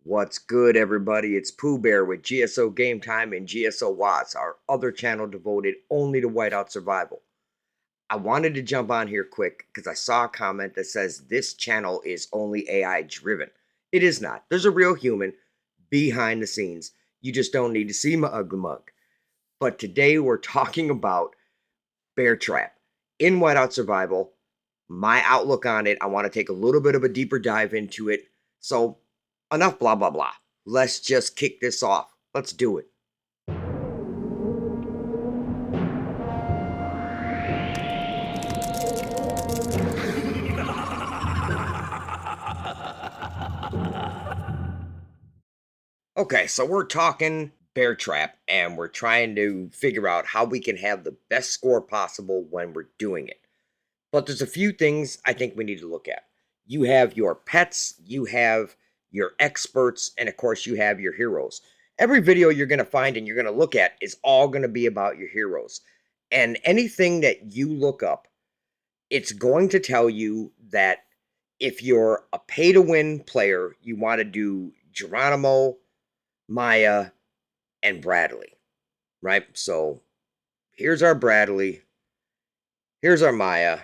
What's good, everybody? It's Pooh Bear with GSO Game Time and GSO Watts, our other channel devoted only to Whiteout Survival. I wanted to jump on here quick because I saw a comment that says this channel is only AI driven. It is not. There's a real human behind the scenes. You just don't need to see my ugly mug. But today we're talking about Bear Trap in Whiteout Survival. My outlook on it, I want to take a little bit of a deeper dive into it. So enough blah blah blah. Let's just kick this off. Let's do it. Okay, so we're talking Bear Trap and we're trying to figure out how we can have the best score possible when we're doing it. But there's a few things I think we need to look at. You have your pets, you have your experts, and of course, you have your heroes. Every video you're going to find and you're going to look at is all going to be about your heroes. And anything that you look up, it's going to tell you that if you're a pay to win player, you want to do Geronimo, Maya, and Bradley, right? So here's our Bradley, here's our Maya,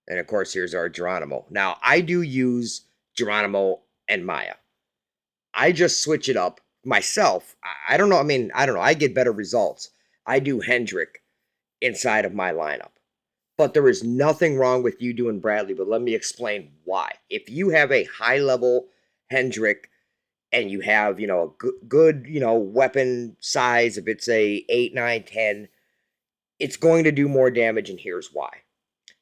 and of course, here's our Geronimo. Now, I do use Geronimo and Maya. I just switch it up myself. I don't know. I mean, I don't know. I get better results. I do Hendrick inside of my lineup. But there is nothing wrong with you doing Bradley, but let me explain why. If you have a high level Hendrick and you have, a good, weapon size, if it's a 8, 9, 10, it's going to do more damage, and here's why.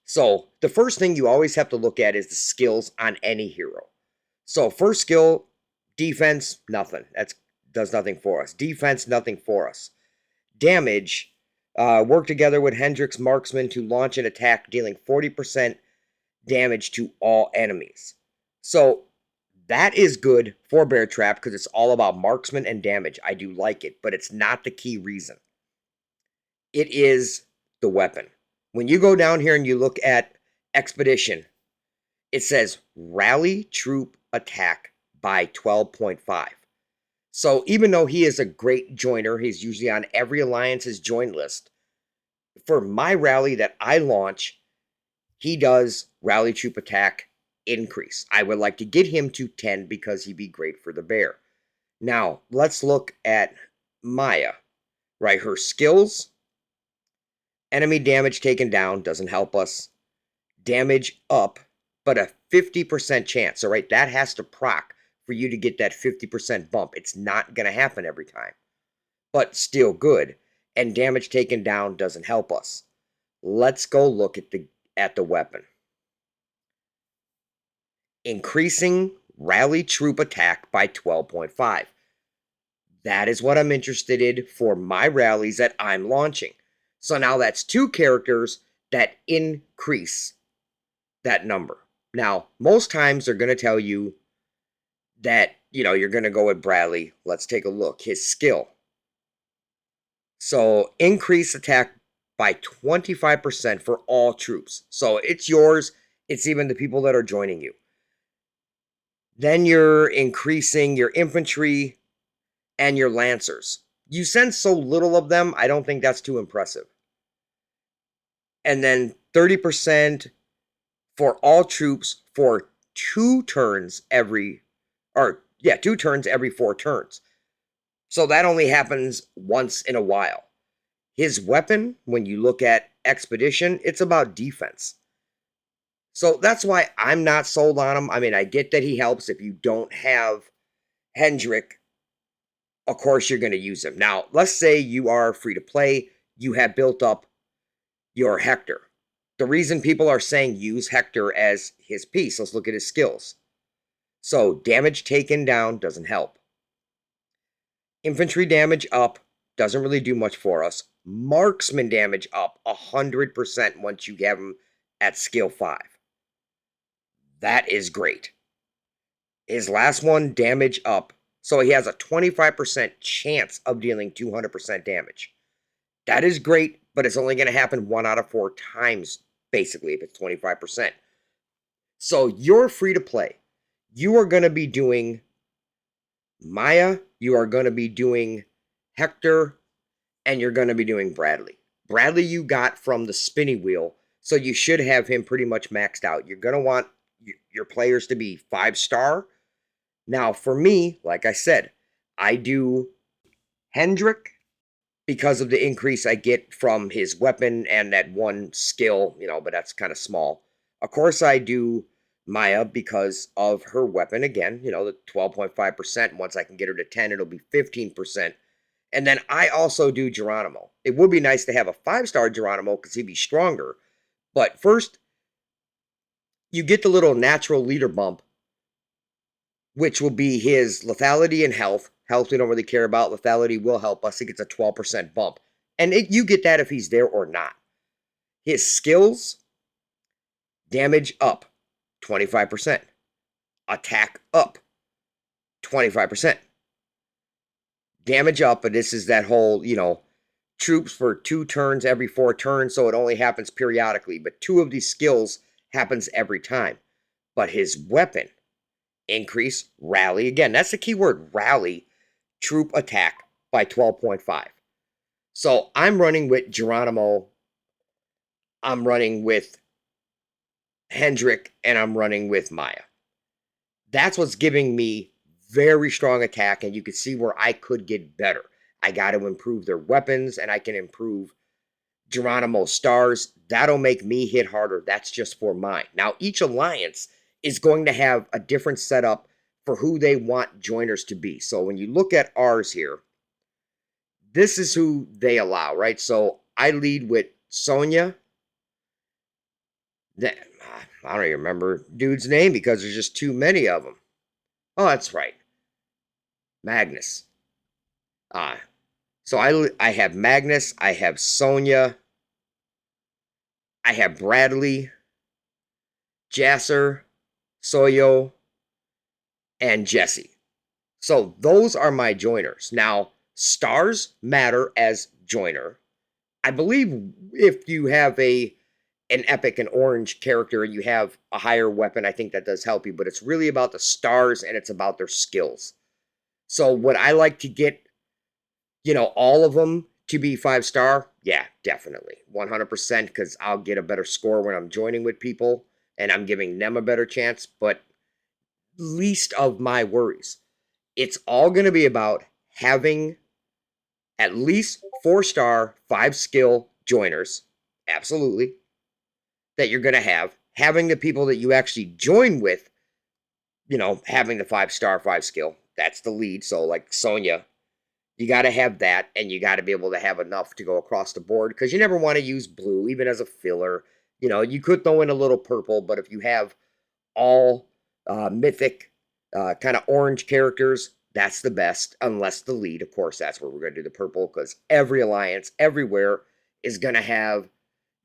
So the first thing you always have to look at is the skills on any hero. So first skill, defense, nothing. That does nothing for us. Defense, nothing for us. Damage, work together with Hendrick's marksman to launch an attack, dealing 40% damage to all enemies. So that is good for Bear Trap because it's all about marksman and damage. I do like it, but it's not the key reason. It is the weapon. When you go down here and you look at Expedition, it says rally troop attack by 12.5. So even though he is a great joiner, he's usually on every alliance's join list. For my rally that I launch, he does rally troop attack increase. I would like to get him to 10 because he'd be great for the bear. Now, let's look at Maya, right? Her skills, enemy damage taken down, doesn't help us. Damage up, but a 50% chance. So, right, that has to proc for you to get that 50% bump. It's not going to happen every time, but still good. And damage taken down doesn't help us. Let's go look at the weapon. Increasing rally troop attack by 12.5. That is what I'm interested in for my rallies that I'm launching. So now that's two characters that increase that number. Now, most times they're going to tell you that, you're going to go with Bradley. Let's take a look. His skill. So increase attack by 25% for all troops. So it's yours. It's even the people that are joining you. Then you're increasing your infantry and your lancers. You send so little of them, I don't think that's too impressive. And then 30% for all troops for 2 turns every 4 turns. So that only happens once in a while. His weapon, when you look at Expedition, it's about defense. So that's why I'm not sold on him. I mean, I get that he helps if you don't have Hendrick. Of course, you're going to use him. Now, let's say you are free to play. You have built up your Hector. The reason people are saying use Hector as his piece, let's look at his skills. So, damage taken down doesn't help. Infantry damage up doesn't really do much for us. Marksman damage up 100% once you have him at skill 5. That is great. His last one, damage up. So he has a 25% chance of dealing 200% damage. That is great, but it's only going to happen 1 out of 4 times, basically, if it's 25%. So you're free to play. You are going to be doing Maya, you are going to be doing Hector, and you're going to be doing Bradley. Bradley, you got from the spinny wheel, so you should have him pretty much maxed out. You're going to want your players to be 5-star. Now, for me, like I said, I do Hendrick because of the increase I get from his weapon and that one skill, but that's kind of small. Of course, I do Maya because of her weapon again, the 12.5%. Once I can get her to 10, it'll be 15%. And then I also do Geronimo. It would be nice to have a 5-star Geronimo because he'd be stronger. But first, you get the little natural leader bump, which will be his lethality and health. Health we don't really care about. Lethality will help us. He gets a 12% bump. And you get that if he's there or not. His skills, damage up 25%. Attack up 25%. Damage up, and this is that whole, troops for 2 turns every 4 turns, so it only happens periodically. But 2 of these skills happens every time. But his weapon, increase, rally. Again, that's the key word, rally, troop attack by 12.5. So I'm running with Geronimo, I'm running with Hendrick, and I'm running with Maya. That's what's giving me very strong attack, and you can see where I could get better. I got to improve their weapons, and I can improve Geronimo stars. That'll make me hit harder. That's just for mine. Now, each alliance is going to have a different setup for who they want joiners to be. So when you look at ours here, this is who they allow, right? So I lead with Sonya. I don't even remember dude's name because there's just too many of them. Oh, that's right. Magnus. Ah, so I have Magnus, I have Sonya, I have Bradley, Jasser, Soyo, and Jesse. So those are my joiners. Now, stars matter as joiner. I believe if you have an epic and orange character and you have a higher weapon, I think that does help you, but it's really about the stars and it's about their skills. So would I like to get, all of them to be 5-star? Yeah, definitely. 100% because I'll get a better score when I'm joining with people and I'm giving them a better chance, but least of my worries. It's all going to be about having at least 4-star, 5-skill joiners. Absolutely. That you're going to have. Having the people that you actually join with, having the 5-star, 5-skill. That's the lead. So, like Sonya, you got to have that, and you got to be able to have enough to go across the board because you never want to use blue, even as a filler. You could throw in a little purple, but if you have all mythic kind of orange characters, that's the best, unless the lead. Of course, that's where we're going to do the purple because every alliance, everywhere, is going to have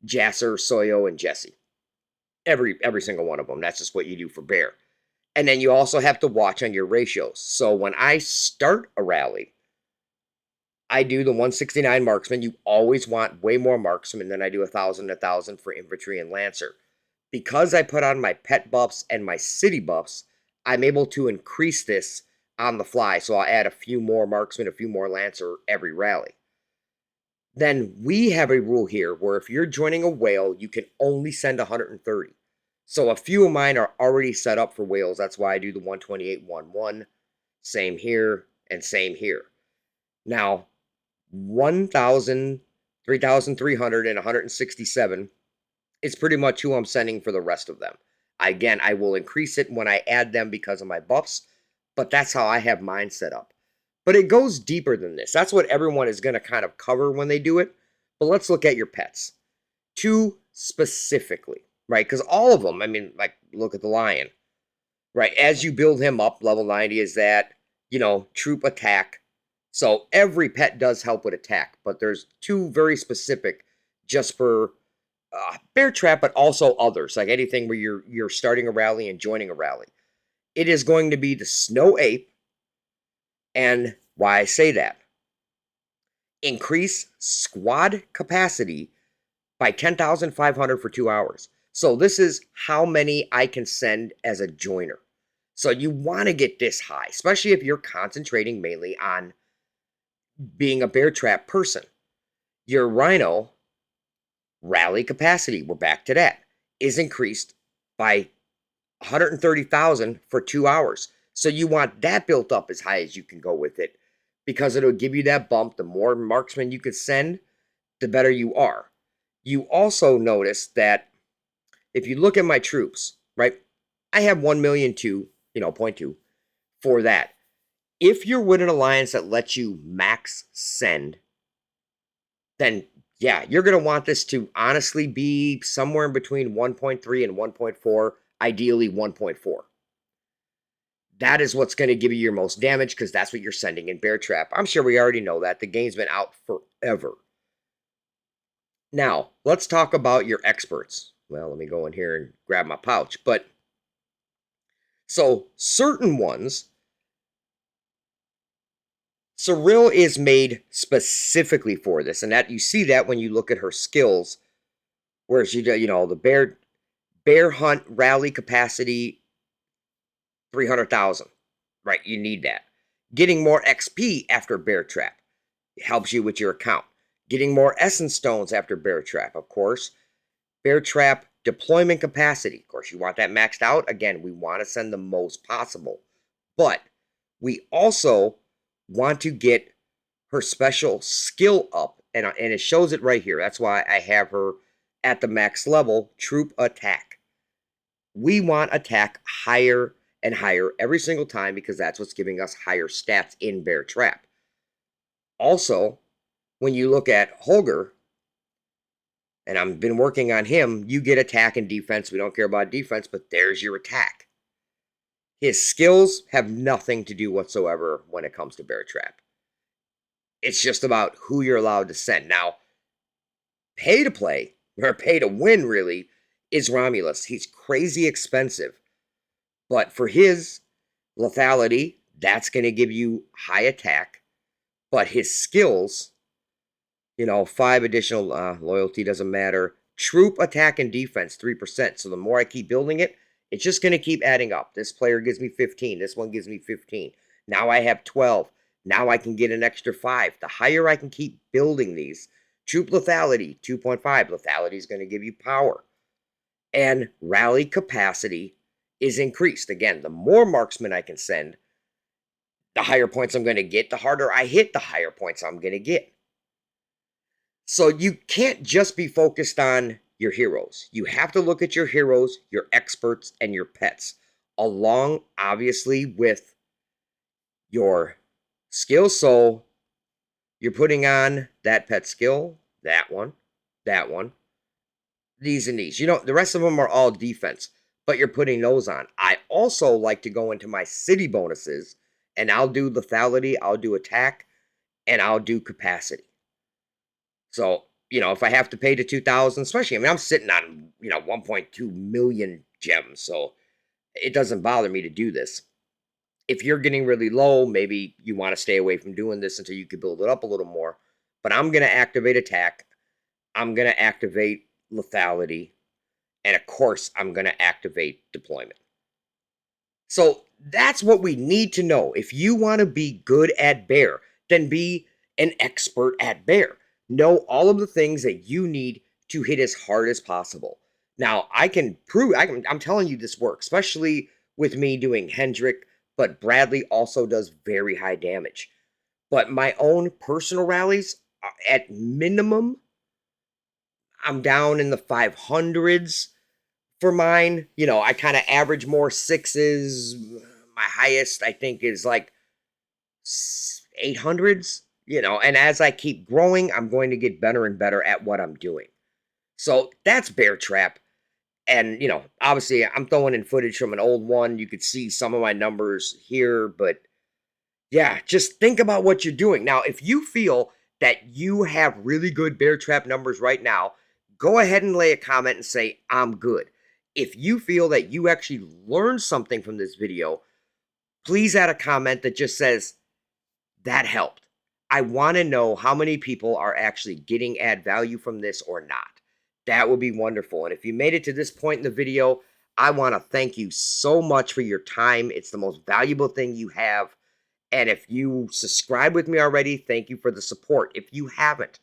Jasser, Soyo, and Jesse. Every single one of them. That's just what you do for Bear. And then you also have to watch on your ratios. So when I start a rally, I do the 169 marksman. You always want way more marksman than I do 1,000 for infantry and lancer. Because I put on my pet buffs and my city buffs, I'm able to increase this on the fly. So I'll add a few more marksman, a few more lancer every rally. Then we have a rule here where if you're joining a whale, you can only send 130. So a few of mine are already set up for whales. That's why I do the 128-1-1. Same here and same here. Now, 1,000, 3,300, and 167 is pretty much who I'm sending for the rest of them. Again, I will increase it when I add them because of my buffs, but that's how I have mine set up. But it goes deeper than this. That's what everyone is going to kind of cover when they do it. But let's look at your pets. 2 specifically, right? Because all of them, like, look at the lion, right? As you build him up, level 90 is that, troop attack. So every pet does help with attack, but there's 2 very specific just for bear trap, but also others, like anything where you're starting a rally and joining a rally. It is going to be the snow ape. And why I say that, increase squad capacity by 10,500 for 2 hours. So this is how many I can send as a joiner. So you want to get this high, especially if you're concentrating mainly on being a bear trap person. Your rhino rally capacity, we're back to that, is increased by 130,000 for 2 hours. So you want that built up as high as you can go with it because it'll give you that bump. The more marksmen you can send, the better you are. You also notice that if you look at my troops, right, I have 1,000,000 2, point 2 for that. If you're with an alliance that lets you max send, then yeah, you're going to want this to honestly be somewhere in between 1.3 and 1.4, ideally 1.4. That is what's going to give you your most damage because that's what you're sending in Bear Trap. I'm sure we already know that. The game's been out forever. Now, let's talk about your experts. Well, let me go in here and grab my pouch. But so certain ones, Cyril is made specifically for this, and that you see that when you look at her skills, where she, the bear hunt rally capacity 300,000. Right, you need that. Getting more XP after bear trap helps you with your account. Getting more essence stones after bear trap, of course. Bear trap deployment capacity. Of course, you want that maxed out. Again, we want to send the most possible. But we also want to get her special skill up. And it shows it right here. That's why I have her at the max level, troop attack. We want attack higher and higher every single time because that's what's giving us higher stats in Bear Trap. Also, when you look at Holger, and I've been working on him, you get attack and defense. We don't care about defense, but there's your attack. His skills have nothing to do whatsoever when it comes to Bear Trap. It's just about who you're allowed to send. Now, pay to play, or pay to win really, is Romulus. He's crazy expensive. But for his lethality, that's going to give you high attack. But his skills, 5 additional loyalty doesn't matter. Troop attack and defense, 3%. So the more I keep building it, it's just going to keep adding up. This player gives me 15. This one gives me 15. Now I have 12. Now I can get an extra 5. The higher I can keep building these. Troop lethality, 2.5. Lethality is going to give you power. And rally capacity is increased. Again, the more marksmen I can send, the higher points I'm going to get. The harder I hit, the higher points I'm going to get. So you can't just be focused on your heroes. You have to look at your heroes, your experts, and your pets, along, obviously, with your skills. So you're putting on that pet skill, that one, these and these. The rest of them are all defense, but you're putting those on. I also like to go into my city bonuses, and I'll do lethality, I'll do attack, and I'll do capacity. So, if I have to pay to 2,000, especially, I'm sitting on, 1.2 million gems, so it doesn't bother me to do this. If you're getting really low, maybe you want to stay away from doing this until you can build it up a little more. But I'm going to activate attack. I'm going to activate lethality. And of course, I'm going to activate deployment. So that's what we need to know. If you want to be good at bear, then be an expert at bear. Know all of the things that you need to hit as hard as possible. Now, I can prove, I'm telling you this works, especially with me doing Hendrik, but Bradley also does very high damage. But my own personal rallies, at minimum, I'm down in the 500s for mine. I kind of average more 6s. My highest, I think, is like 800s, and as I keep growing, I'm going to get better and better at what I'm doing. So that's Bear Trap. And, obviously I'm throwing in footage from an old one. You could see some of my numbers here, but yeah, just think about what you're doing. Now, if you feel that you have really good Bear Trap numbers right now, go ahead and lay a comment and say, I'm good. If you feel that you actually learned something from this video, please add a comment that just says, that helped. I want to know how many people are actually getting add value from this or not. That would be wonderful. And if you made it to this point in the video, I want to thank you so much for your time. It's the most valuable thing you have. And if you subscribe with me already, thank you for the support. If you haven't,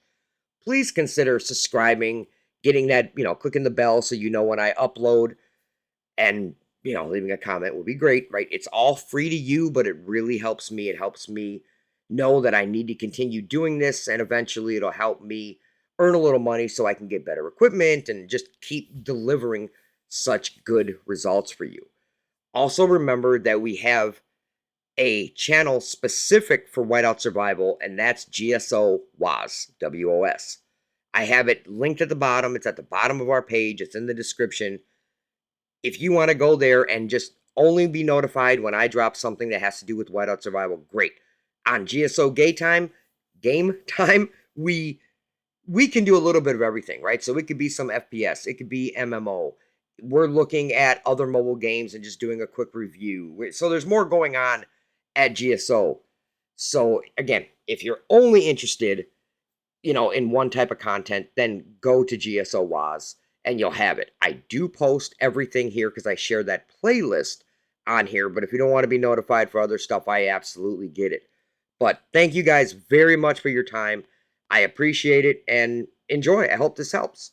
please consider subscribing, getting that, clicking the bell so you know when I upload, and, leaving a comment would be great, right? It's all free to you, but it really helps me. It helps me know that I need to continue doing this, and eventually it'll help me earn a little money so I can get better equipment and just keep delivering such good results for you. Also, remember that we have a channel specific for Whiteout Survival, and that's GSO WOS, WOS. I have it linked at the bottom. It's at the bottom of our page, it's in the description. If you want to go there and just only be notified when I drop something that has to do with Whiteout Survival, great. On GSO game time, we can do a little bit of everything, right? So it could be some FPS, it could be MMO. We're looking at other mobile games and just doing a quick review. So there's more going on at GSO. So again, if you're only interested, in one type of content, then go to GSO WAS and you'll have it. I do post everything here because I share that playlist on here. But if you don't want to be notified for other stuff, I absolutely get it. But thank you guys very much for your time. I appreciate it and enjoy. I hope this helps.